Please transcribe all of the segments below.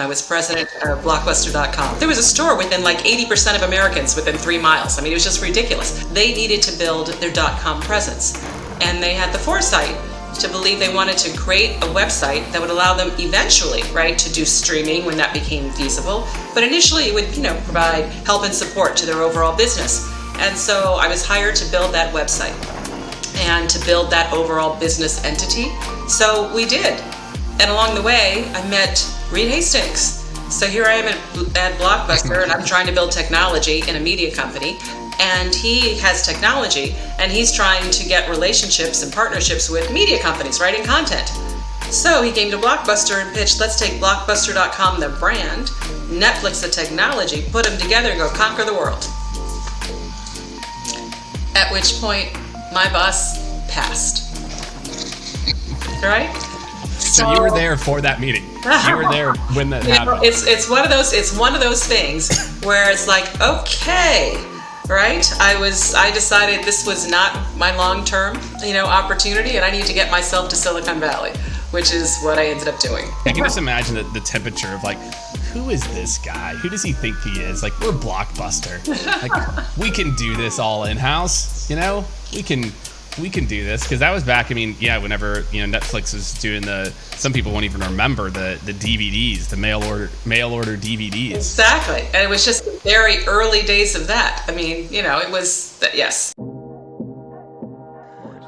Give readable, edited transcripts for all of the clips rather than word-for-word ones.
I was president of Blockbuster.com. There was a store within like 80% of Americans within 3 miles. I mean, it was just ridiculous. They needed to build their .com presence. And they had the foresight to believe they wanted to create a website that would allow them eventually, right, to do streaming when that became feasible. But initially it would, provide help and support to their overall business. And so I was hired to build that website and to build that overall business entity. So we did. And along the way, I met Reed Hastings. So here I am at Blockbuster, and I'm trying to build technology in a media company. And he has technology, and he's trying to get relationships and partnerships with media companies writing content. So he came to Blockbuster and pitched, let's take Blockbuster.com, the brand, Netflix, the technology, put them together and go conquer the world. At which point, my boss passed. Right? So you were there for that meeting. You were there when that happened. It's one of those things where it's like, okay, right? I decided this was not my long-term, opportunity, and I need to get myself to Silicon Valley, which is what I ended up doing. I can just imagine the temperature of like, who is this guy? Who does he think he is? Like, we're Blockbuster. Like, we can do this all in-house, we can do this, because that was back, whenever Netflix was doing some people won't even remember the DVDs, the mail order DVDs. Exactly, and it was just the very early days of that. It was, yes.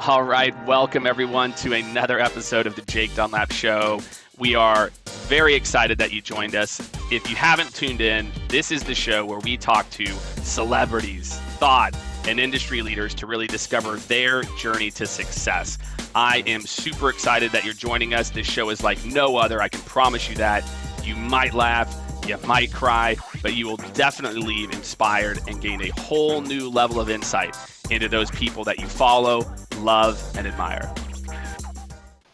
All right, welcome everyone to another episode of the Jake Dunlap Show. We are very excited that you joined us. If you haven't tuned in, this is the show where we talk to celebrities, thought, and industry leaders to really discover their journey to success. I am super excited that you're joining us. This show is like no other. I can promise you that. You might laugh, you might cry, but you will definitely leave inspired and gain a whole new level of insight into those people that you follow, love, and admire.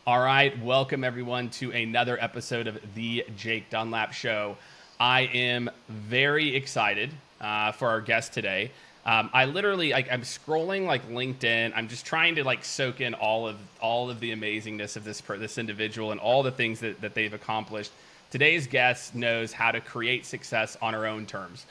All right, welcome everyone to another episode of the Jake Dunlap Show. I am very excited for our guest today. I'm scrolling like LinkedIn. I'm just trying to soak in all of the amazingness of this individual and all the things that they've accomplished. Today's guest knows how to create success on her own terms.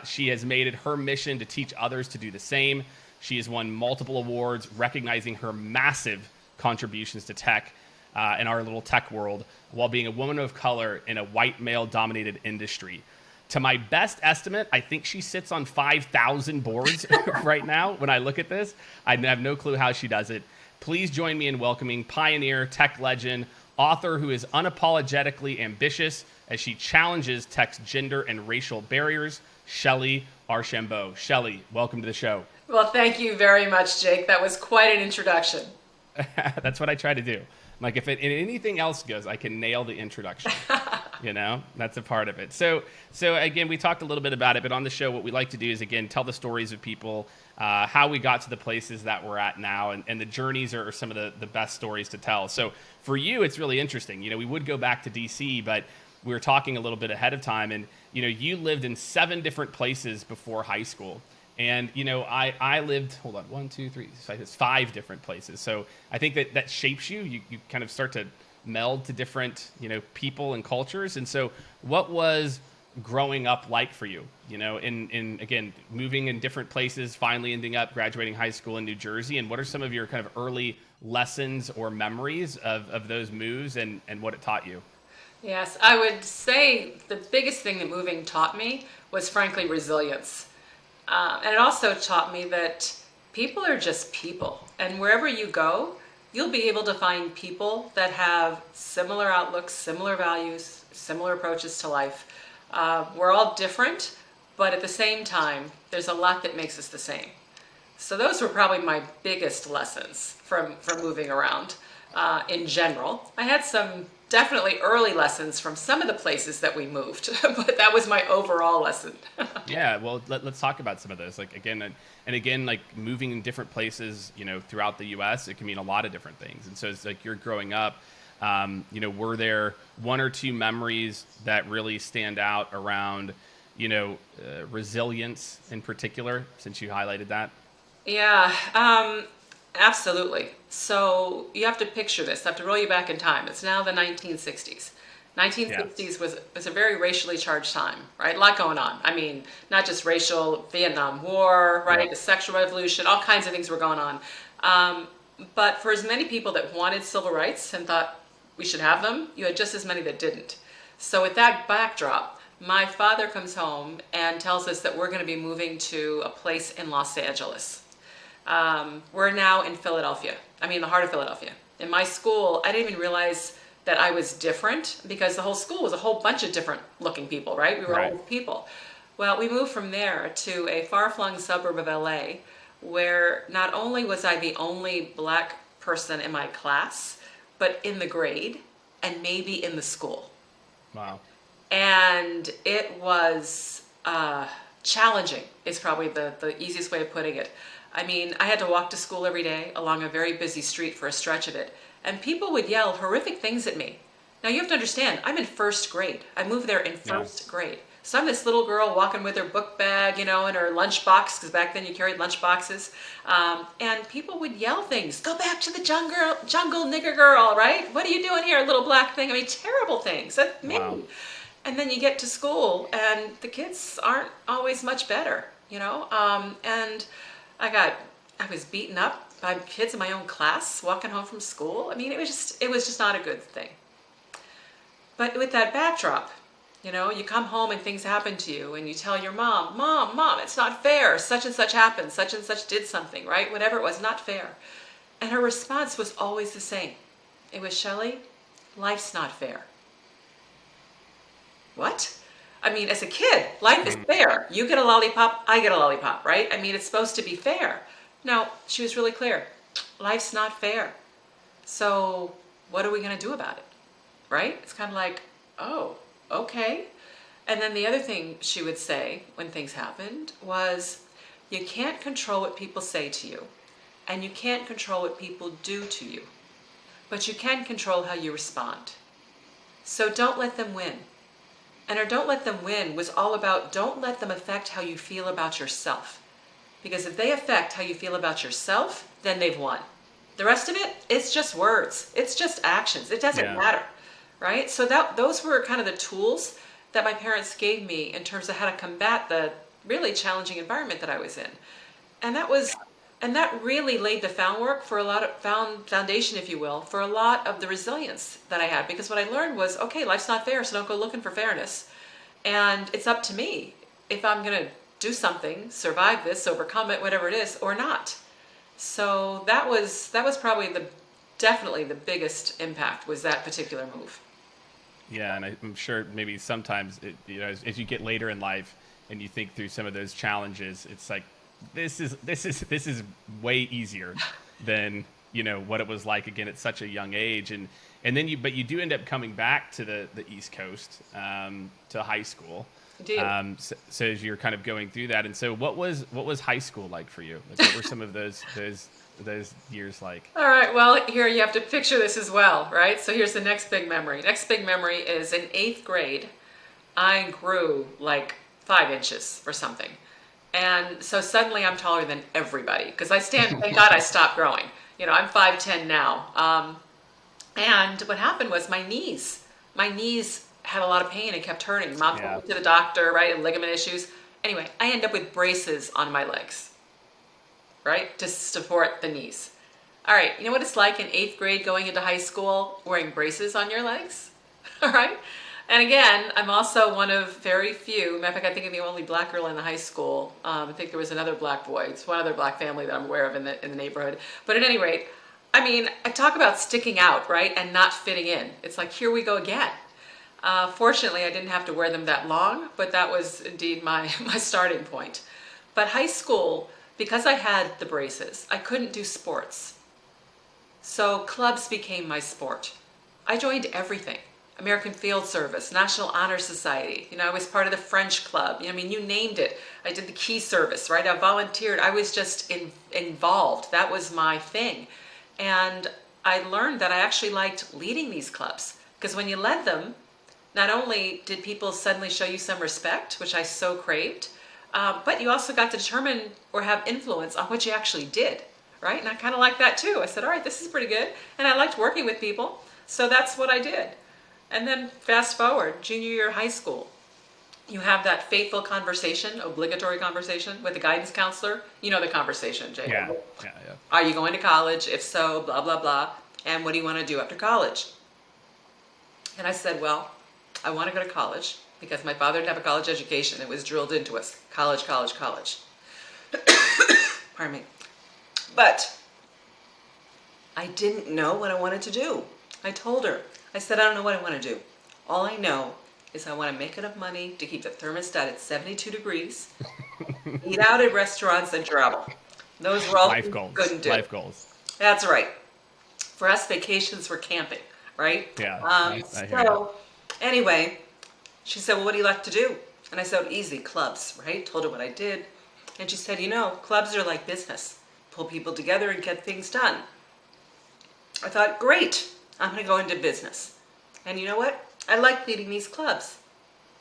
She has made it her mission to teach others to do the same. She has won multiple awards recognizing her massive contributions to tech in our little tech world, while being a woman of color in a white male-dominated industry. To my best estimate, I think she sits on 5,000 boards right now. When I look at this, I have no clue how she does it. Please join me in welcoming pioneer, tech legend, author who is unapologetically ambitious as she challenges tech's gender and racial barriers, Shellye Archambeau. Shellye, welcome to the show. Well, thank you very much, Jake. That was quite an introduction. That's what I try to do. Like, if anything else goes, I can nail the introduction. That's a part of it. So again, we talked a little bit about it, but on the show, what we like to do is, again, tell the stories of people, how we got to the places that we're at now, and the journeys are some of the best stories to tell. So for you, it's really interesting. We would go back to DC, but we were talking a little bit ahead of time, and you lived in 7 different places before high school. And, I lived, 5 different places. So I think that shapes you. You kind of start to meld to different, people and cultures. And so what was growing up like for you, in again, moving in different places, finally ending up graduating high school in New Jersey? And what are some of your kind of early lessons or memories of those moves and what it taught you? Yes, I would say the biggest thing that moving taught me was, frankly, resilience. And it also taught me that people are just people. And wherever you go, you'll be able to find people that have similar outlooks, similar values, similar approaches to life. We're all different, but at the same time, there's a lot that makes us the same. So those were probably my biggest lessons from moving around in general. I had some definitely early lessons from some of the places that we moved, but that was my overall lesson. Yeah, well, let's talk about some of those. Again, moving in different places, throughout the U.S., it can mean a lot of different things. And so it's like you're growing up, were there 1 or 2 memories that really stand out around, resilience in particular, since you highlighted that? Yeah, absolutely. So you have to picture this. I have to roll you back in time. It's now the 1960s. Yeah. 1960s was a very racially charged time, right? A lot going on. I mean, not just racial, Vietnam War, right? Yep. The sexual revolution, all kinds of things were going on. But for as many people that wanted civil rights and thought we should have them, you had just as many that didn't. So with that backdrop, my father comes home and tells us that we're going to be moving to a place in Los Angeles. We're now in Philadelphia. I mean, the heart of Philadelphia. In my school, I didn't even realize that I was different because the whole school was a whole bunch of different looking people, right? We were Right. all people. Well, we moved from there to a far-flung suburb of LA where not only was I the only black person in my class, but in the grade and maybe in the school. Wow. And it was challenging is probably the easiest way of putting it. I mean, I had to walk to school every day along a very busy street for a stretch of it, and people would yell horrific things at me. Now you have to understand, I'm in first grade. I moved there in Yeah. first grade. So I'm this little girl walking with her book bag, you know, and her lunch box, because back then you carried lunch boxes. And people would yell things, go back to the jungle, nigger girl, right? What are you doing here, little black thing? I mean, terrible things. That's me. Wow. And then you get to school, and the kids aren't always much better, you know? And I was beaten up by kids in my own class walking home from school. I mean, it was just not a good thing. But with that backdrop, you know, you come home and things happen to you and you tell your mom, it's not fair. Such and such happened. Such and such did something, right? Whatever it was, not fair. And her response was always the same. It was, Shellye, life's not fair. What? I mean, as a kid, life is fair. You get a lollipop, I get a lollipop, right? I mean, it's supposed to be fair. No, she was really clear. Life's not fair. So what are we going to do about it? Right? It's kind of like, oh, okay. And then the other thing she would say when things happened was, you can't control what people say to you, and you can't control what people do to you, but you can control how you respond. So don't let them win. And our don't let them win was all about don't let them affect how you feel about yourself. Because if they affect how you feel about yourself, then they've won. The rest of it, it's just words. It's just actions. It doesn't matter, right? So those were kind of the tools that my parents gave me in terms of how to combat the really challenging environment that I was in. And that really laid the foundation, if you will, for a lot of the resilience that I had. Because what I learned was, okay, life's not fair, so don't go looking for fairness. And it's up to me if I'm going to do something, survive this, overcome it, whatever it is, or not. So that was probably definitely the biggest impact was that particular move. Yeah, and I'm sure maybe sometimes as you get later in life and you think through some of those challenges, it's like this is way easier than what it was like again at such a young age, and then you do end up coming back to the East Coast to high school. So as you're kind of going through that, and so what was high school like for you? Like, what were some of those years like? All right, well, here you have to picture this as well, right? So here's the next big memory. Next big memory is in 8th grade, I grew like 5 inches or something. And so suddenly I'm taller than everybody because thank God I stopped growing. I'm 5'10" now. And what happened was my knees had a lot of pain and kept hurting. Mom took me to the doctor, right, and ligament issues. Anyway, I ended up with braces on my legs, right, to support the knees. All right, you know what it's like in 8th grade going into high school wearing braces on your legs? All right? And again, I'm also one of very few, matter of fact, I think I'm the only black girl in the high school. I think there was another black boy. It's one other black family that I'm aware of in the neighborhood. But at any rate, I mean, I talk about sticking out, right, and not fitting in. It's like, here we go again. Fortunately, I didn't have to wear them that long, but that was indeed my starting point. But high school, because I had the braces, I couldn't do sports. So clubs became my sport. I joined everything. American Field Service, National Honor Society. I was part of the French Club. I mean, you named it. I did the key service, right? I volunteered. I was just involved. That was my thing. And I learned that I actually liked leading these clubs because when you led them, not only did people suddenly show you some respect, which I so craved, but you also got to determine or have influence on what you actually did, right? And I kind of liked that too. I said, all right, this is pretty good. And I liked working with people. So that's what I did. And then fast forward, junior year of high school. You have that fateful conversation, obligatory conversation with the guidance counselor. You know the conversation, Jake. Yeah. Are you going to college? If so, blah, blah, blah. And what do you want to do after college? And I said, well, I want to go to college because my father didn't have a college education. It was drilled into us. College, college, college. Pardon me. But I didn't know what I wanted to do. I told her, I said, I don't know what I want to do. All I know is I want to make enough money to keep the thermostat at 72 degrees, eat out at restaurants, and travel. Those were all Life things goals. I couldn't do. Life goals. That's right. For us, vacations were camping, right? Yeah. I hear So anyway, she said, well, what do you like to do? And I said, easy, clubs, right? Told her what I did. And she said, clubs are like business. Pull people together and get things done. I thought, great, I'm going to go into business. And you know what? I like leading these clubs.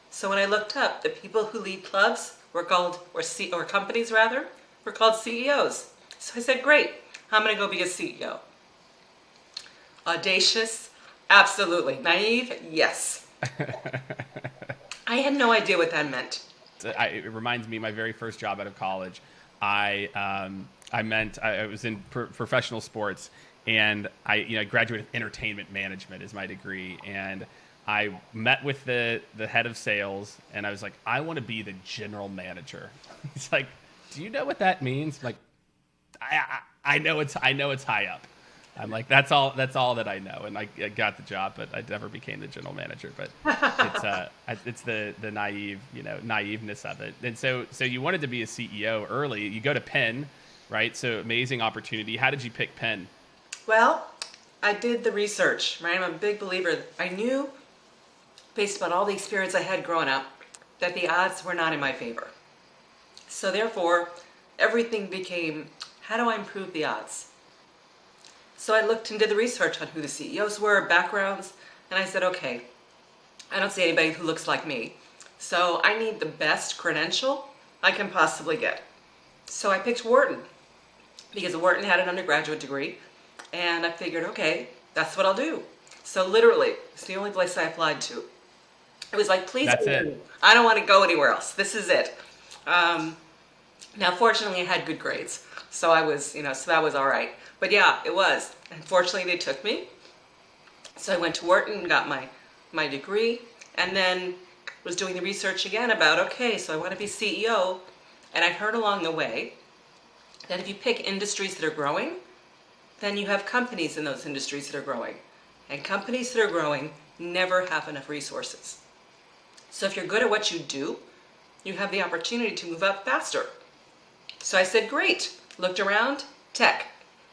So when I looked up, the people who lead clubs were called, or companies rather, were called CEOs. So I said, great, I'm going to go be a CEO. Audacious? Absolutely. Naive? Yes. I had no idea what that meant. It reminds me of my very first job out of college. I was in professional sports, and I graduated entertainment management as my degree, and I met with the head of sales, and I was like, I want to be the general manager. He's like, do you know what that means? I'm like, I know it's high up. I'm like, that's all that I know, and I got the job, but I never became the general manager. But it's the naiveness of it. And so you wanted to be a CEO early. You go to Penn, right? So amazing opportunity. How did you pick Penn? Well, I did the research, right? I'm a big believer. I knew, based on all the experience I had growing up, that the odds were not in my favor. So therefore, everything became, how do I improve the odds? So I looked and did the research on who the CEOs were, backgrounds, and I said, okay, I don't see anybody who looks like me. So I need the best credential I can possibly get. So I picked Wharton, because Wharton had an undergraduate degree, and I figured, okay, that's what I'll do. So literally, it's the only place I applied to. It was like, please, That's it. I don't want to go anywhere else. This is it. Now, fortunately, I had good grades, so I was, so that was all right. But yeah, it was. Unfortunately, they took me. So I went to Wharton and got my degree, and then was doing the research again about, okay, so I want to be CEO. And I heard along the way that if you pick industries that are growing, then you have companies in those industries that are growing. And companies that are growing never have enough resources. So if you're good at what you do, you have the opportunity to move up faster. So I said, great. Looked around, tech.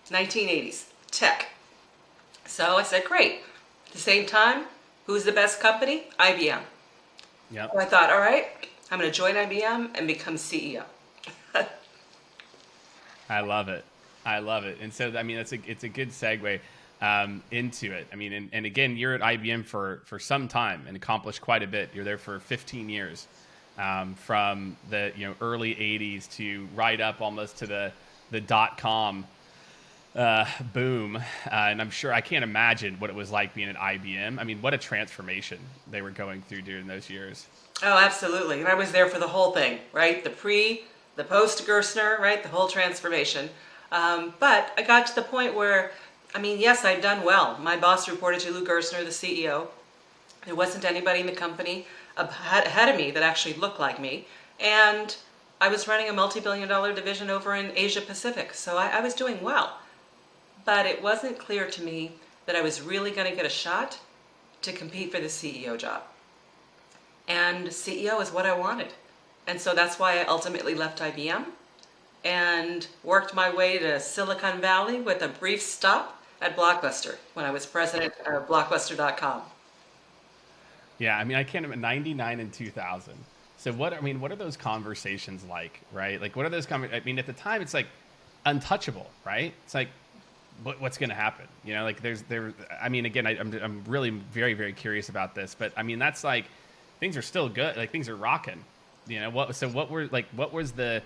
1980s, tech. So I said, great. At the same time, who's the best company? IBM. Yep. So I thought, all right, I'm going to join IBM and become CEO. I love it. And so, I mean, it's a good segue into it. I mean, and again, you're at IBM for some time and accomplished quite a bit. You're there for 15 years, from the early 80s to right up almost to the .com boom. And I'm sure, I can't imagine what it was like being at IBM. I mean, what a transformation they were going through during those years. Oh, absolutely. And I was there for the whole thing, right? The post Gerstner, right? The whole transformation. But I got to the point where, yes, I'd done well. My boss reported to Lou Gerstner, the CEO. There wasn't anybody in the company ahead of me that actually looked like me. And I was running a multi-billion-dollar division over in Asia Pacific. So I was doing well. But it wasn't clear to me that I was really going to get a shot to compete for the CEO job. And CEO is what I wanted. And so that's why I ultimately left IBM and worked my way to Silicon Valley with a brief stop at Blockbuster when I was president of Blockbuster.com. Yeah, I can't imagine 99 and 2000. So what are those conversations like, right? Like, what are those at the time it's like untouchable, right? It's like, what's going to happen? Again, I'm really very, very curious about this, but that's like, things are still good. Like, things are rocking, what was the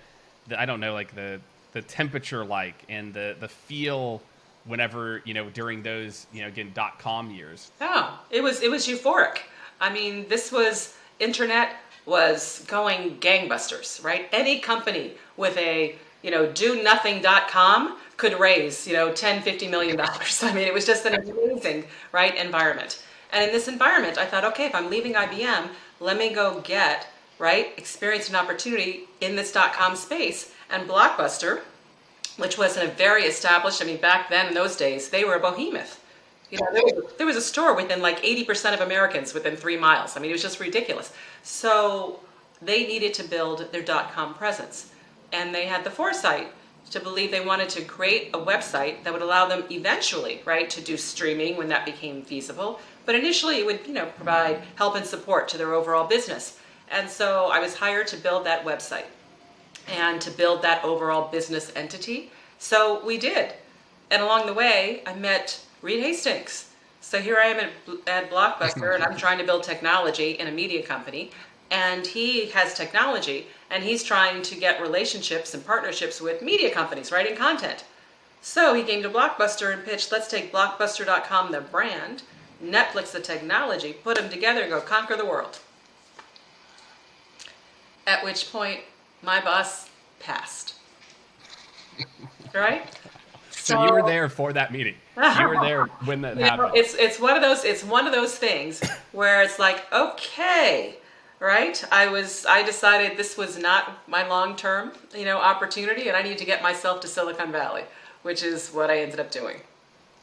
I don't know, like the temperature like, and the feel whenever, during those, again, .com years? Oh, it was euphoric. I mean, internet was going gangbusters, right? Any company with a, do nothing.com could raise, 10, $50 million. I mean, it was just an amazing, right, environment. And in this environment, I thought, okay, if I'm leaving IBM, let me go get, right, experience and opportunity in this .com space. And Blockbuster, which was a very established, I mean, back then in those days, they were a behemoth. There was a store within like 80% of Americans within 3 miles. I mean, it was just ridiculous. So they needed to build their .com presence. And they had the foresight to believe they wanted to create a website that would allow them eventually, right, to do streaming when that became feasible. But initially it would, provide help and support to their overall business. And so I was hired to build that website and to build that overall business entity. So we did. And along the way, I met Reed Hastings. So here I am at Blockbuster, and I'm trying to build technology in a media company. And he has technology, and he's trying to get relationships and partnerships with media companies, writing content. So he came to Blockbuster and pitched, let's take Blockbuster.com, the brand, Netflix, the technology, put them together and go conquer the world. At which point, my boss passed. Right? So you were there for that meeting. You were there when that happened. It's one of those things where it's like, okay, right? I decided this was not my long-term, opportunity, and I need to get myself to Silicon Valley, which is what I ended up doing.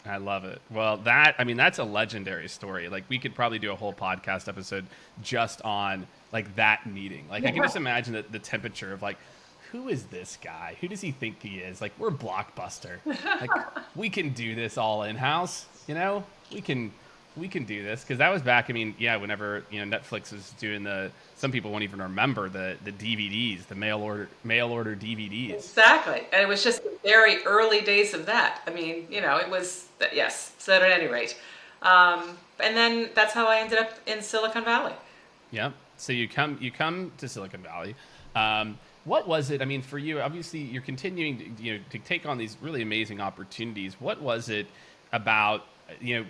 I love it. Well, that's a legendary story. Like, we could probably do a whole podcast episode just on like that meeting. Like, I can just imagine the temperature of like, who is this guy? Who does he think he is? Like, we're Blockbuster. Like, we can do this all in-house, We can do this. Because that was back, whenever, Netflix was doing some people won't even remember the DVDs, the mail order DVDs. Exactly. And it was just the very early days of that. It was, yes. So at any rate. And then that's how I ended up in Silicon Valley. Yeah. So you come to Silicon Valley. What was it? For you, obviously, you're continuing to take on these really amazing opportunities. What was it about,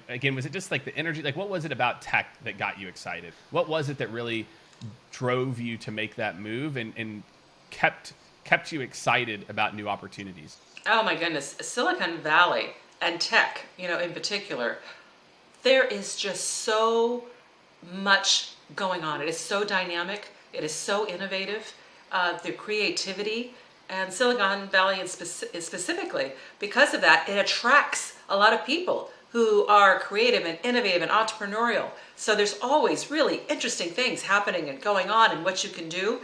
again, was it just like the energy? Like, what was it about tech that got you excited? What was it that really drove you to make that move and kept you excited about new opportunities? Oh, my goodness. Silicon Valley and tech, in particular, there is just so much going on. It is so dynamic. It is so innovative. The creativity, and Silicon Valley specifically, because of that, it attracts a lot of people who are creative and innovative and entrepreneurial. So there's always really interesting things happening and going on and what you can do.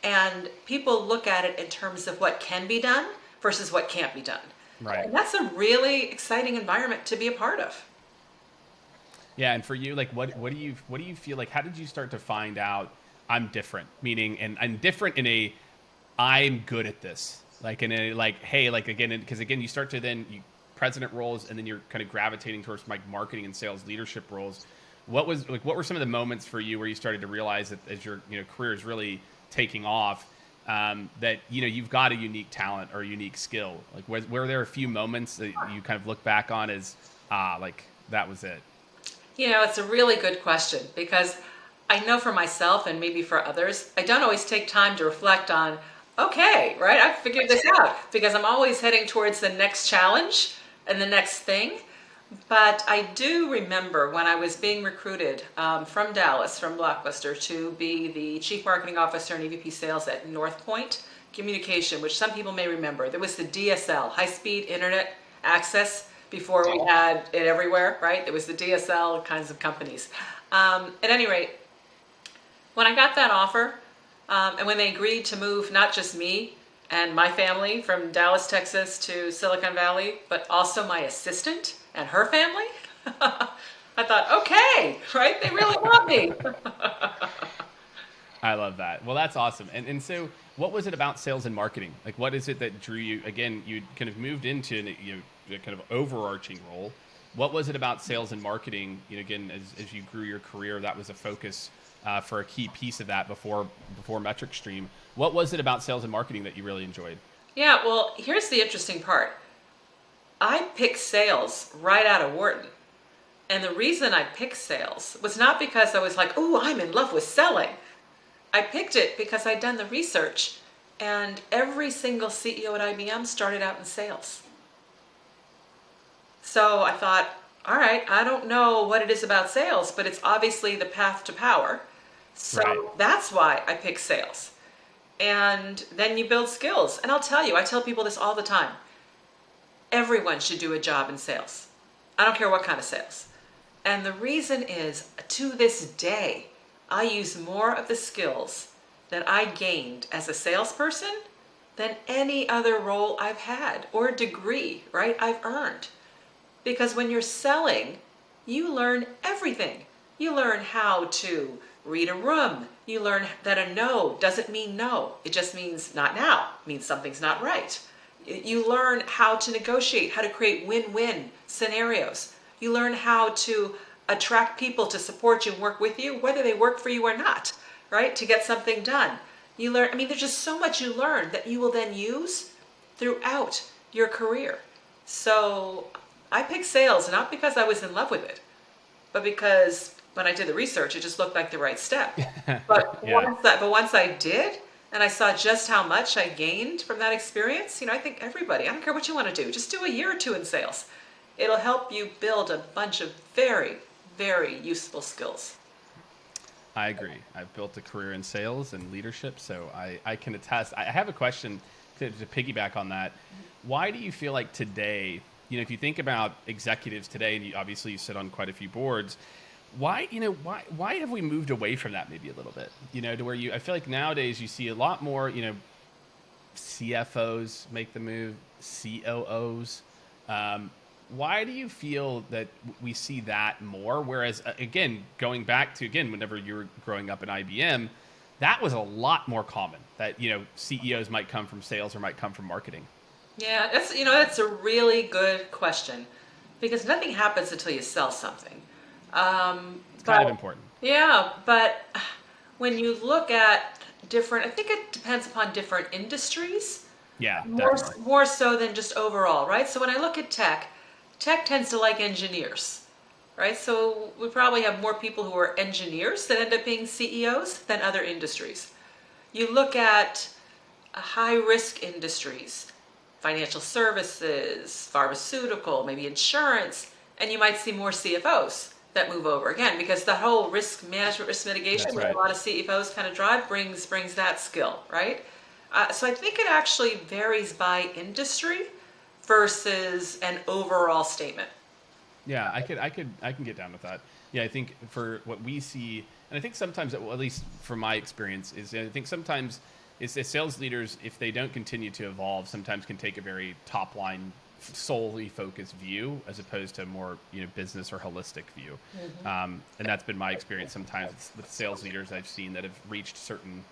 And people look at it in terms of what can be done versus what can't be done. Right. And that's a really exciting environment to be a part of. Yeah, and for you, like, what do you feel like? How did you start to find out I'm different? Meaning, and I'm different in a, I'm good at this. Like, in a, like, hey, like, again, because again, you start to then president roles, and then you're kind of gravitating towards like marketing and sales leadership roles. What were some of the moments for you where you started to realize that as your career is really taking off, that you've got a unique talent or a unique skill? Like, were there a few moments that you kind of look back on as like that was it? It's a really good question, because I know for myself and maybe for others, I don't always take time to reflect on, okay, right, I figured this out, because I'm always heading towards the next challenge and the next thing. But I do remember when I was being recruited from Dallas, from Blockbuster, to be the Chief Marketing Officer and EVP Sales at North Point Communication, which some people may remember. There was the DSL, high-speed internet access, before we had it everywhere, right? There was the DSL kinds of companies. At any rate, when I got that offer, and when they agreed to move not just me and my family from Dallas, Texas to Silicon Valley, but also my assistant and her family, I thought, okay, right? They really want me. I love that. Well, that's awesome. And so what was it about sales and marketing? Like, what is it that drew you? Again, you kind of moved into a kind of overarching role. What was it about sales and marketing? Again, as you grew your career, that was a focus for a key piece of that before Metric Stream. What was it about sales and marketing that you really enjoyed? Yeah, well, here's the interesting part. I picked sales right out of Wharton. And the reason I picked sales was not because I was like, oh, I'm in love with selling. I picked it because I'd done the research, and every single CEO at IBM started out in sales. So I thought, all right, I don't know what it is about sales, but it's obviously the path to power. So that's why I picked sales. And then you build skills. And I'll tell you, I tell people this all the time. Everyone should do a job in sales. I don't care what kind of sales. And the reason is, to this day, I use more of the skills that I gained as a salesperson than any other role I've had or degree, right, I've earned. Because when you're selling, you learn everything. You learn how to read a room. You learn that a no doesn't mean no. It just means not now. It means something's not right. You learn how to negotiate, how to create win-win scenarios. You learn how to attract people to support you and work with you, whether they work for you or not, right? To get something done. You learn, there's just so much you learn that you will then use throughout your career. So I picked sales not because I was in love with it, but because when I did the research, it just looked like the right step. But once I did, and I saw just how much I gained from that experience, I think everybody, I don't care what you want to do, just do a year or two in sales. It'll help you build a bunch of very, very useful skills. I agree. I've built a career in sales and leadership, so I can attest. I have a question to piggyback on that. Why do you feel like today, if you think about executives today, and obviously you sit on quite a few boards, why have we moved away from that maybe a little bit? To where I feel like nowadays you see a lot more, CFOs make the move, COOs. Why do you feel that we see that more? Whereas, again, going back to, whenever you were growing up in IBM, that was a lot more common that, CEOs might come from sales or might come from marketing. Yeah, that's a really good question, because nothing happens until you sell something. It's kind of important. Yeah, but when you look at I think it depends upon different industries. Yeah, more so than just overall, right? So when I look at tech tends to like engineers, right? So we probably have more people who are engineers that end up being CEOs than other industries. You look at high-risk industries, financial services, pharmaceutical, maybe insurance, and you might see more CFOs that move over, again, because the whole risk management, risk mitigation that a lot of CFOs kind of drive brings that skill, right? So I think it actually varies by industry versus an overall statement. Yeah, I can get down with that. Yeah, I think for what we see, and I think sometimes, at least from my experience, is I think sometimes is sales leaders, if they don't continue to evolve, sometimes can take a very top line, solely focused view as opposed to more business or holistic view. Mm-hmm. And that's been my experience sometimes with sales leaders I've seen that have reached certain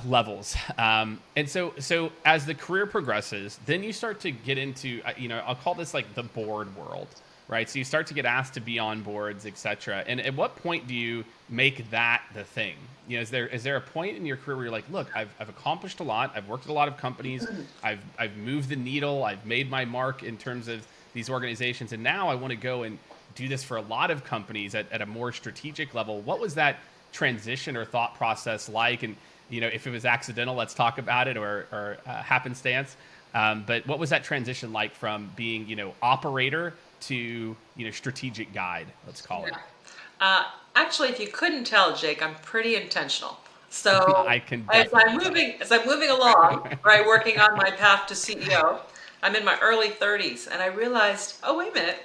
levels. And so as the career progresses, then you start to get into, I'll call this like the board world, right? So you start to get asked to be on boards, etc. And at what point do you make that the thing? Is there a point in your career where you're like, look, I've accomplished a lot. I've worked at a lot of companies. I've moved the needle. I've made my mark in terms of these organizations. And now I want to go and do this for a lot of companies at a more strategic level. What was that transition or thought process like? And, if it was accidental, let's talk about it, or happenstance. But what was that transition like from being, operator to, strategic guide, let's call it? Actually, if you couldn't tell, Jake, I'm pretty intentional. So I can as I'm moving along, right, working on my path to CEO, I'm in my early 30s, and I realized, oh, wait a minute,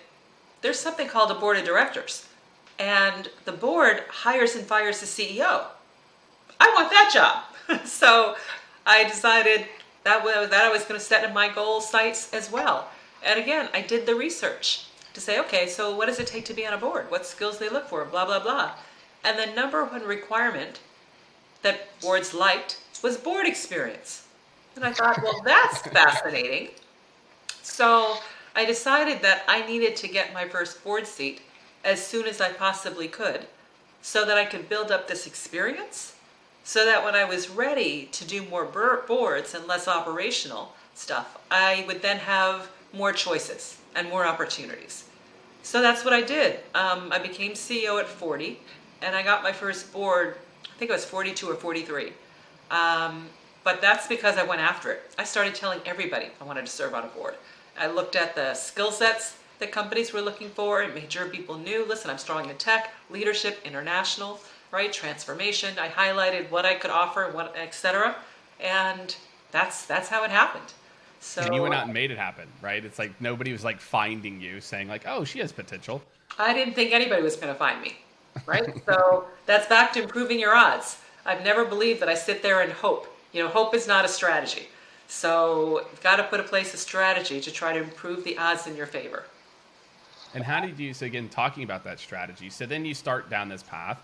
there's something called a board of directors, and the board hires and fires the CEO. I want that job. So I decided that I was going to set in my goal sites as well. And again, I did the research to say, okay, so what does it take to be on a board? What skills they look for? Blah, blah, blah. And the number one requirement that boards liked was board experience. And I thought, well, that's fascinating. So I decided that I needed to get my first board seat as soon as I possibly could, so that I could build up this experience, so that when I was ready to do more boards and less operational stuff, I would then have more choices and more opportunities. So that's what I did. I became CEO at 40, and I got my first board, I think it was 42 or 43. But that's because I went after it. I started telling everybody I wanted to serve on a board. I looked at the skill sets that companies were looking for and made sure people knew, listen, I'm strong in tech, leadership, international, right, transformation. I highlighted what I could offer, what, et cetera. And that's how it happened. So, and you went out and made it happen, right? It's like nobody was like finding you saying like, oh, she has potential. I didn't think anybody was going to find me, right? So that's back to improving your odds. I've never believed that I sit there and hope. Hope is not a strategy. So you've got to put in place a strategy to try to improve the odds in your favor. And how did you, so again, talking about that strategy, so then you start down this path.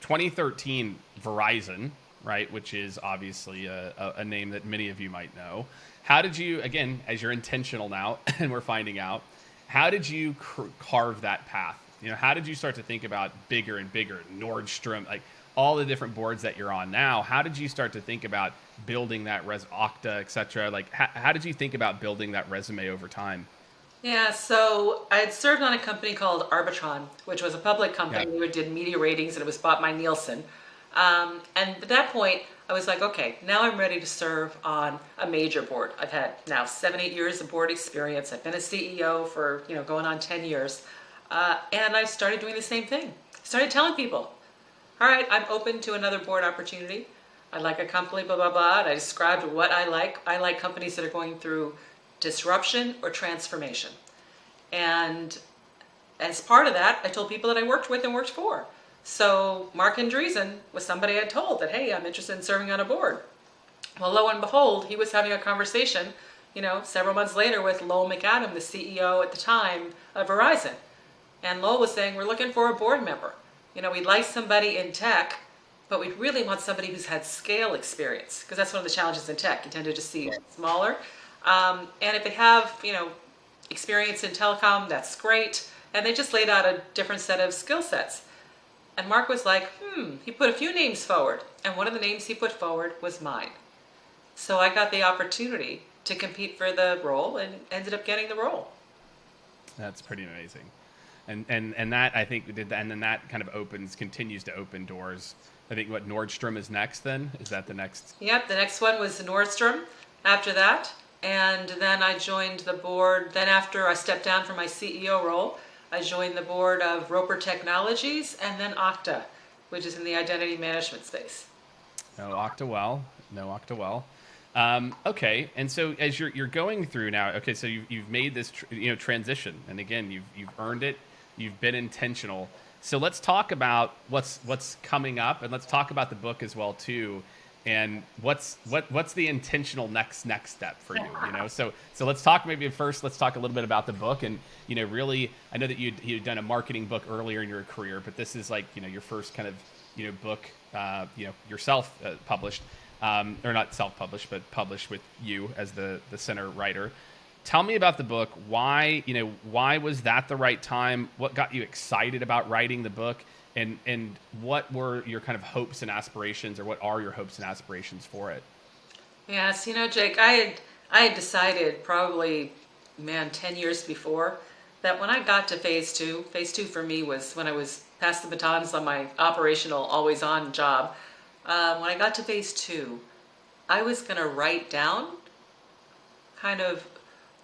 2013, Verizon, right, which is obviously a name that many of you might know. How did you, again, as you're intentional now, and we're finding out, how did you carve that path? How did you start to think about bigger and bigger, Nordstrom, like all the different boards that you're on now? How did you start to think about building that Okta, et cetera? Like, how did you think about building that resume over time? Yeah, so I had served on a company called Arbitron, which was a public company who did media ratings, and it was bought by Nielsen. And at that point, I was like, okay, now I'm ready to serve on a major board. I've had now 7-8 years of board experience. I've been a CEO for, going on 10 years. And I started doing the same thing. Started telling people, all right, I'm open to another board opportunity. I like a company, blah, blah, blah. And I described what I like. I like companies that are going through disruption or transformation. And as part of that, I told people that I worked with and worked for. So Mark Andreessen was somebody I told that, hey, I'm interested in serving on a board. Well, lo and behold, he was having a conversation, several months later with Lowell McAdam, the CEO at the time of Verizon. And Lowell was saying, we're looking for a board member. We'd like somebody in tech, but we really want somebody who's had scale experience, because that's one of the challenges in tech. You tend to just see smaller. And if they have, experience in telecom, that's great. And they just laid out a different set of skill sets. And Mark was like, he put a few names forward. And one of the names he put forward was mine. So I got the opportunity to compete for the role and ended up getting the role. That's pretty amazing. And that, I think, and then that kind of continues to open doors. I think what Nordstrom is next then? Is that the next? Yep, the next one was Nordstrom after that. And then I joined the board. Then after I stepped down from my CEO role, I joined the board of Roper Technologies and then Okta, which is in the identity management space. No Okta well. Okay, and so as you're going through now, okay, so you've made this transition, and again you've earned it. You've been intentional. So let's talk about what's coming up, and let's talk about the book as well too. And what's the intentional next step for you? So let's talk let's talk a little bit about the book. And really, I know that you'd done a marketing book earlier in your career, but this is like your first kind of book yourself published, or not self-published, but published with you as the center writer. Tell me about the book. Why was that the right time? What got you excited about writing the book? And what were your kind of hopes and aspirations, or what are your hopes and aspirations for it? Yes, Jake, I had decided probably, 10 years before that when I got to phase two for me was when I was past the batons on my operational always on job. When I got to phase two, I was going to write down kind of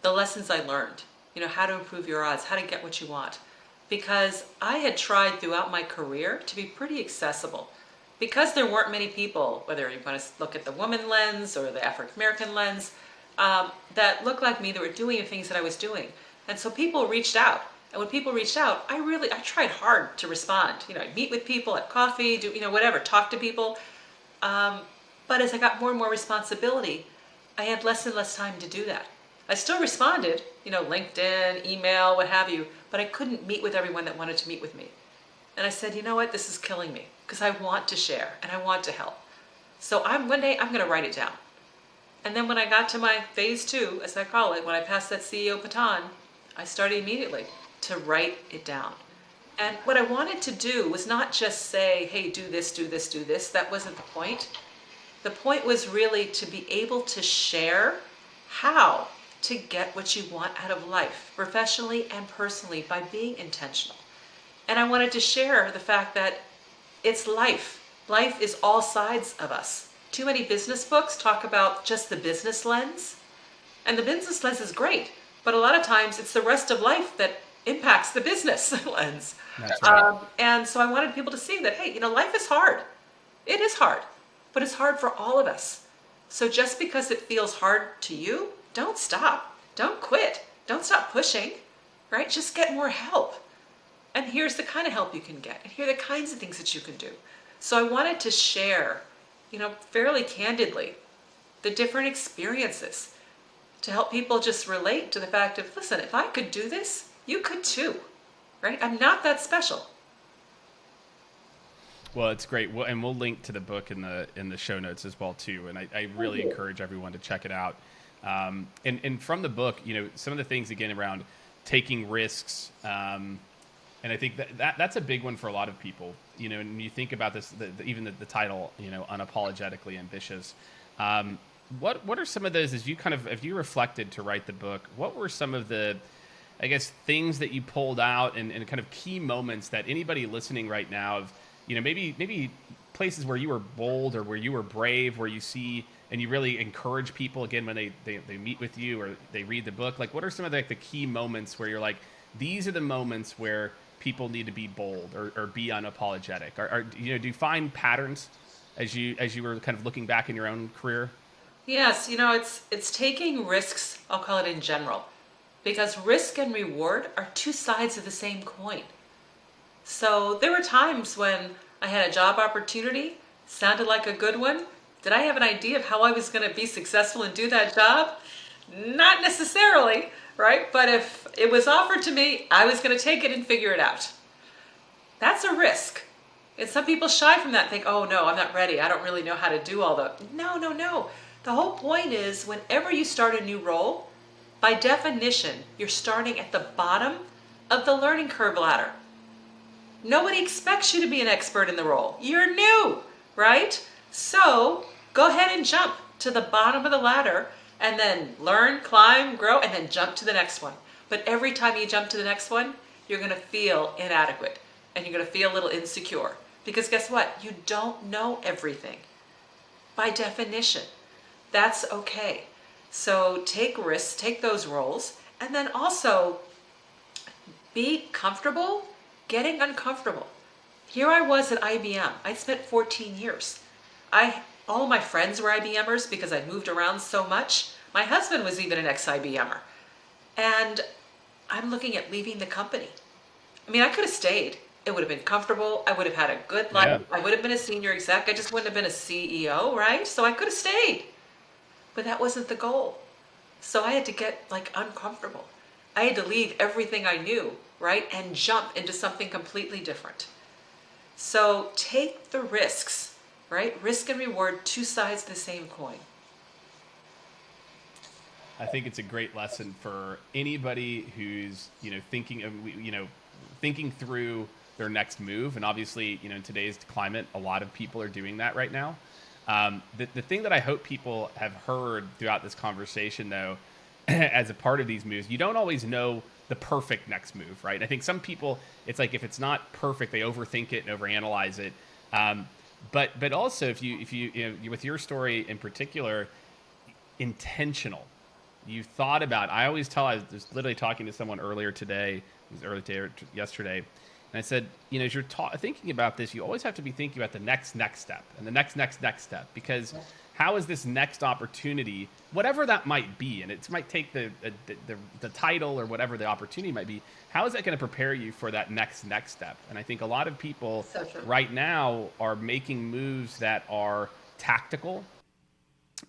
the lessons I learned, how to improve your odds, how to get what you want. Because I had tried throughout my career to be pretty accessible. Because there weren't many people, whether you want to look at the woman lens or the African American lens, that looked like me, that were doing the things that I was doing. And so people reached out. And when people reached out, I tried hard to respond. I'd meet with people at coffee, do whatever, talk to people. But as I got more and more responsibility, I had less and less time to do that. I still responded, LinkedIn, email, what have you, but I couldn't meet with everyone that wanted to meet with me. And I said, you know what, this is killing me, because I want to share and I want to help. So one day I'm going to write it down. And then when I got to my phase two, as I call it, when I passed that CEO baton, I started immediately to write it down. And what I wanted to do was not just say, hey, do this, do this, do this. That wasn't the point. The point was really to be able to share how to get what you want out of life, professionally and personally, by being intentional. And I wanted to share the fact that it's life. Life is all sides of us. Too many business books talk about just the business lens. And the business lens is great, but a lot of times it's the rest of life that impacts the business lens. That's right. And so I wanted people to see that, hey, life is hard. It is hard, but it's hard for all of us. So just because it feels hard to you, don't stop. Don't quit. Don't stop pushing, right? Just get more help. And here's the kind of help you can get. And here are the kinds of things that you can do. So I wanted to share, fairly candidly, the different experiences to help people just relate to the fact of, listen, if I could do this, you could too, right? I'm not that special. Well, it's great. And we'll link to the book in the show notes as well too. And I really encourage everyone to check it out. And from the book, some of the things again around taking risks. And I think that's a big one for a lot of people. And you think about this, even the title, unapologetically ambitious. What are some of those, as you reflected to write the book, what were some of the, I guess, things that you pulled out and kind of key moments that anybody listening right now of, maybe places where you were bold or where you were brave, where you see and you really encourage people again when they meet with you or they read the book? Like, what are some of the key moments where you're like, these are the moments where people need to be bold or be unapologetic? Do you find patterns as you were kind of looking back in your own career? Yes, it's taking risks, I'll call it in general, because risk and reward are two sides of the same coin. So there were times when I had a job opportunity, sounded like a good one. Did I have an idea of how I was going to be successful and do that job? Not necessarily, right? But if it was offered to me, I was going to take it and figure it out. That's a risk. And some people shy from that and think, oh no, I'm not ready. I don't really know how to do all the... No. The whole point is whenever you start a new role, by definition, you're starting at the bottom of the learning curve ladder. Nobody expects you to be an expert in the role. You're new, right? So go ahead and jump to the bottom of the ladder and then learn, climb, grow, and then jump to the next one. But every time you jump to the next one, you're going to feel inadequate and you're going to feel a little insecure. Because guess what? You don't know everything. By definition, that's okay. So take risks, take those roles, and then also be comfortable getting uncomfortable. Here I was at IBM. I'd spent 14 years. All my friends were IBMers because I moved around so much. My husband was even an ex-IBMer. And I'm looking at leaving the company. I mean, I could have stayed. It would have been comfortable. I would have had a good life. Yeah. I would have been a senior exec. I just wouldn't have been a CEO, right? So I could have stayed. But that wasn't the goal. So I had to get uncomfortable. I had to leave everything I knew, right? And jump into something completely different. So take the risks, right? Risk and reward, two sides of the same coin. I think it's a great lesson for anybody who's, thinking through their next move. And obviously, in today's climate, a lot of people are doing that right now. The thing that I hope people have heard throughout this conversation, though, as a part of these moves, you don't always know the perfect next move, right? I think some people, it's like if it's not perfect, they overthink it and overanalyze it. But also, if you with your story in particular, intentional. You thought about. I always tell. I was literally talking to someone earlier today. It was early today, yesterday. And I said, as you're thinking about this, you always have to be thinking about the next step and the next step, because how is this next opportunity, whatever that might be, and it might take the title or whatever the opportunity might be, how is that going to prepare you for that next step? And I think a lot of people right now are making moves that are tactical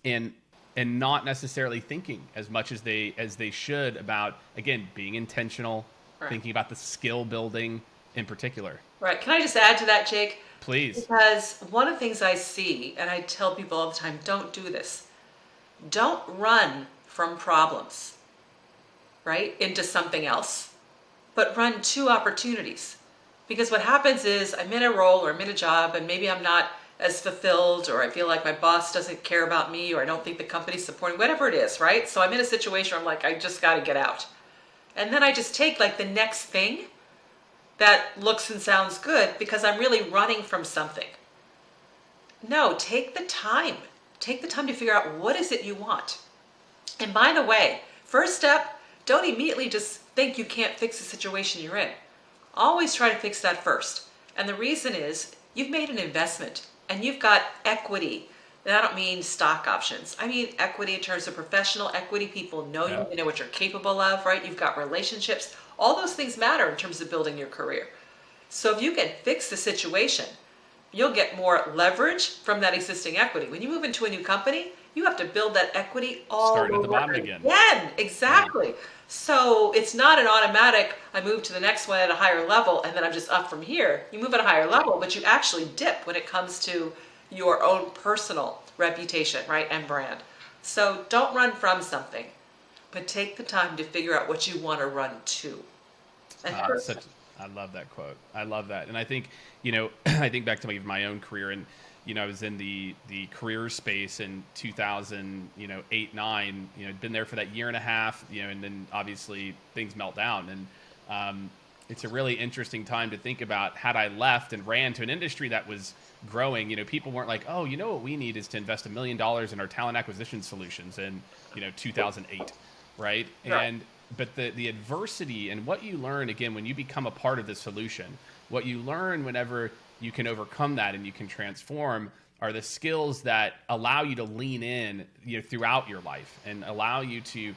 and not necessarily thinking as much as they should about, again, being intentional, right. Thinking about the skill building in particular. Right. Can I just add to that, Jake? Please. Because one of the things I see, and I tell people all the time, don't do this. Don't run from problems, right, into something else, but run to opportunities. Because what happens is I'm in a role or I'm in a job and maybe I'm not as fulfilled, or I feel like my boss doesn't care about me, or I don't think the company's supporting, whatever it is, right? So I'm in a situation where I'm like, I just got to get out. And then I just take like the next thing that looks and sounds good because I'm really running from something. No, take the time. Take the time to figure out what is it you want. And by the way, first step, don't immediately just think you can't fix the situation you're in. Always try to fix that first. And the reason is you've made an investment and you've got equity. And I don't mean stock options. I mean equity in terms of professional equity. People know you, they know what you're capable of, right? You've got relationships. All those things matter in terms of building your career. So if you can fix the situation, you'll get more leverage from that existing equity. When you move into a new company, you have to build that equity all Starting at the over bottom again. Exactly. So it's not an automatic, I move to the next one at a higher level and then I'm just up from here. You move at a higher level, but you actually dip when it comes to your own personal reputation, right, and brand. So don't run from something, but take the time to figure out what you want to run to. And I love that quote. I love that. And I think, I think back to my own career, and, I was in the career space in 2008, 9, been there for that year and a half, and then obviously things melt down. And it's a really interesting time to think about, had I left and ran to an industry that was growing, people weren't like, oh, what we need is to invest $1 million in our talent acquisition solutions in, 2008. Right. And but the adversity and what you learn, again, when you become a part of the solution, what you learn whenever you can overcome that and you can transform are the skills that allow you to lean in, throughout your life, and allow you to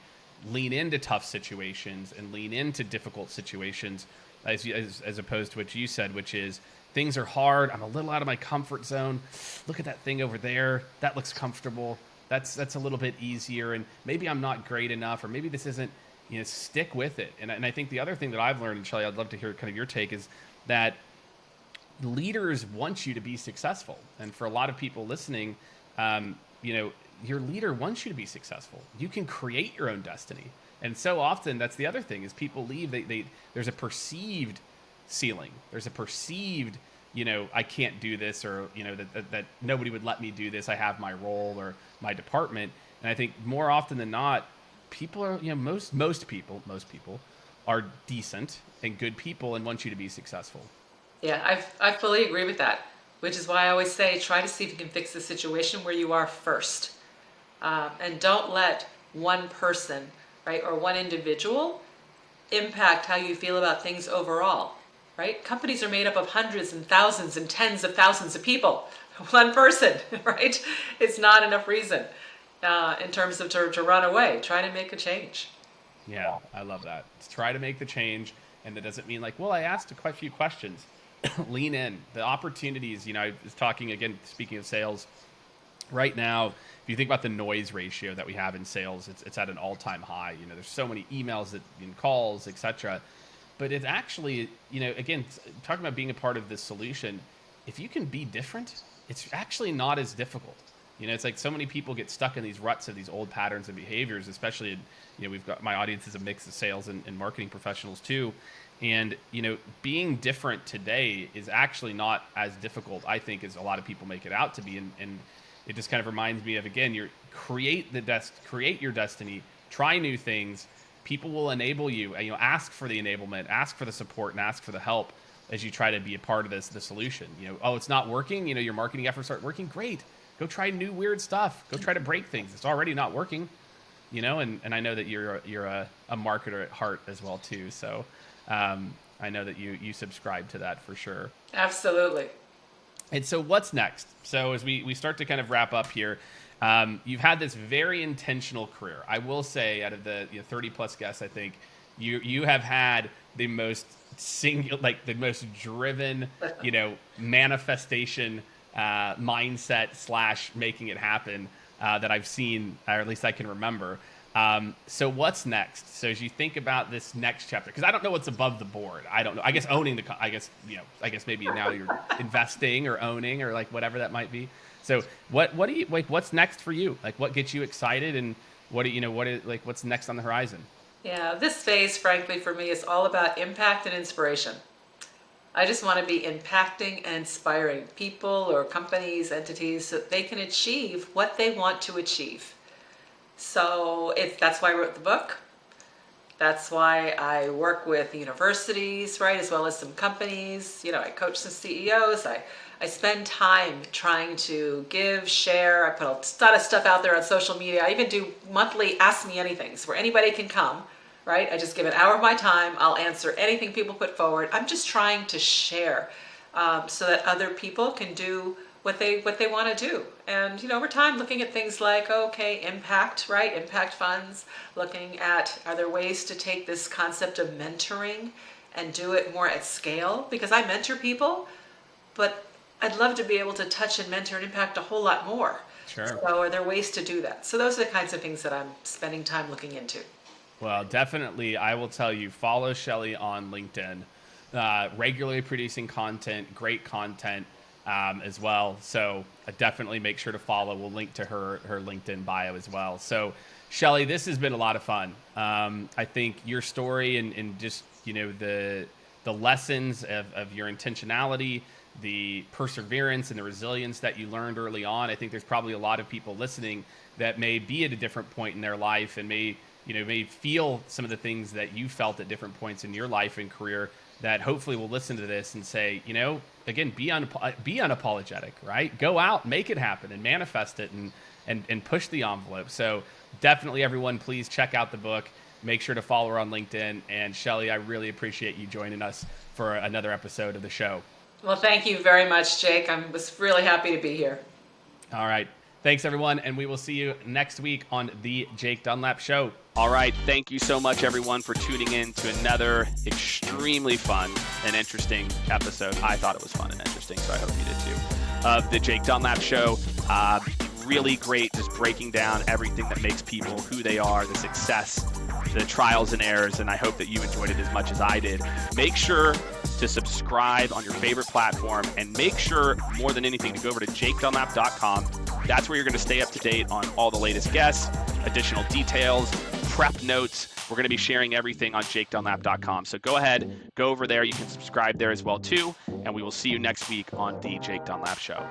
lean into tough situations and lean into difficult situations, as opposed to what you said, which is things are hard. I'm a little out of my comfort zone. Look at that thing over there. That looks comfortable. That's a little bit easier. And maybe I'm not great enough, or maybe this isn't, stick with it. And I think the other thing that I've learned, and Shellye, I'd love to hear kind of your take, is that leaders want you to be successful. And for a lot of people listening, your leader wants you to be successful. You can create your own destiny. And so often that's the other thing, is people leave, there's a perceived ceiling. There's a perceived, I can't do this, or, that nobody would let me do this. I have my role or my department. And I think more often than not, people are, most people are decent and good people and want you to be successful. Yeah, I fully agree with that, which is why I always say, try to see if you can fix the situation where you are first. And don't let one person, right, or one individual impact how you feel about things overall, right? Companies are made up of hundreds and thousands and tens of thousands of people. One person, right? It's not enough reason in terms of to run away. Try to make a change. Yeah, I love that. Try to make the change. And that doesn't mean like, well, I asked quite a few questions. Lean in. The opportunities, I was talking, again, speaking of sales, right now, if you think about the noise ratio that we have in sales, it's at an all-time high. There's so many emails and calls, etc. But it's actually, again, talking about being a part of this solution, if you can be different, it's actually not as difficult. It's like so many people get stuck in these ruts of these old patterns and behaviors, especially, we've got, my audience is a mix of sales and marketing professionals too. And, being different today is actually not as difficult, I think, as a lot of people make it out to be. And it just kind of reminds me of, again, create your destiny, try new things. People will enable you, ask for the enablement, ask for the support, and ask for the help as you try to be a part of the solution. Oh, it's not working. Your marketing efforts aren't working. Great. Go try new weird stuff. Go try to break things. It's already not working, and I know that you're a marketer at heart as well too. So I know that you subscribe to that for sure. Absolutely. And so what's next? So as we start to kind of wrap up here, you've had this very intentional career. I will say, out of the 30 plus guests, I think you have had the most the most driven, manifestation mindset / making it happen that I've seen, or at least I can remember. So what's next? So as you think about this next chapter, because I don't know what's above the board. I don't know. I guess owning I guess maybe now you're investing or owning or like whatever that might be. So what do you like? What's next for you? Like, what gets you excited, and what's next on the horizon? Yeah, this phase, frankly, for me is all about impact and inspiration. I just want to be impacting and inspiring people or companies, entities, so that they can achieve what they want to achieve. So that's why I wrote the book. That's why I work with universities, right, as well as some companies. I coach some CEOs. I spend time trying to give, share. I put a lot of stuff out there on social media. I even do monthly Ask Me Anythings where anybody can come, right? I just give an hour of my time. I'll answer anything people put forward. I'm just trying to share so that other people can do what they want to do. And over time, looking at things like, okay, impact, right? Impact funds, looking at, are there ways to take this concept of mentoring and do it more at scale? Because I mentor people, but I'd love to be able to touch and mentor and impact a whole lot more. Sure. So are there ways to do that? So those are the kinds of things that I'm spending time looking into. Well, definitely, I will tell you, follow Shellye on LinkedIn, regularly producing content, great content as well. So definitely make sure to follow. We'll link to her LinkedIn bio as well. So Shellye, this has been a lot of fun. I think your story and just, the lessons of your intentionality, the perseverance and the resilience that you learned early on. I think there's probably a lot of people listening that may be at a different point in their life and may feel some of the things that you felt at different points in your life and career, that hopefully will listen to this and say, again, be unapologetic, right? Go out, make it happen, and manifest it, and push the envelope. So definitely, everyone, please check out the book. Make sure to follow her on LinkedIn. And Shellye, I really appreciate you joining us for another episode of the show. Well, thank you very much, Jake. I was really happy to be here. All right. Thanks, everyone. And we will see you next week on The Jake Dunlap Show. All right. Thank you so much, everyone, for tuning in to another extremely fun and interesting episode. I thought it was fun and interesting, so I hope you did too, of The Jake Dunlap Show. Really great, just breaking down everything that makes people who they are, the success, the trials and errors, and I hope that you enjoyed it as much as I did. Make sure to subscribe on your favorite platform, and make sure, more than anything, to go over to jakedunlap.com. That's where you're going to stay up to date on all the latest guests, additional details, prep notes. We're going to be sharing everything on jakedunlap.com. So go ahead, go over there. You can subscribe there as well too, and we will see you next week on The Jake Dunlap Show.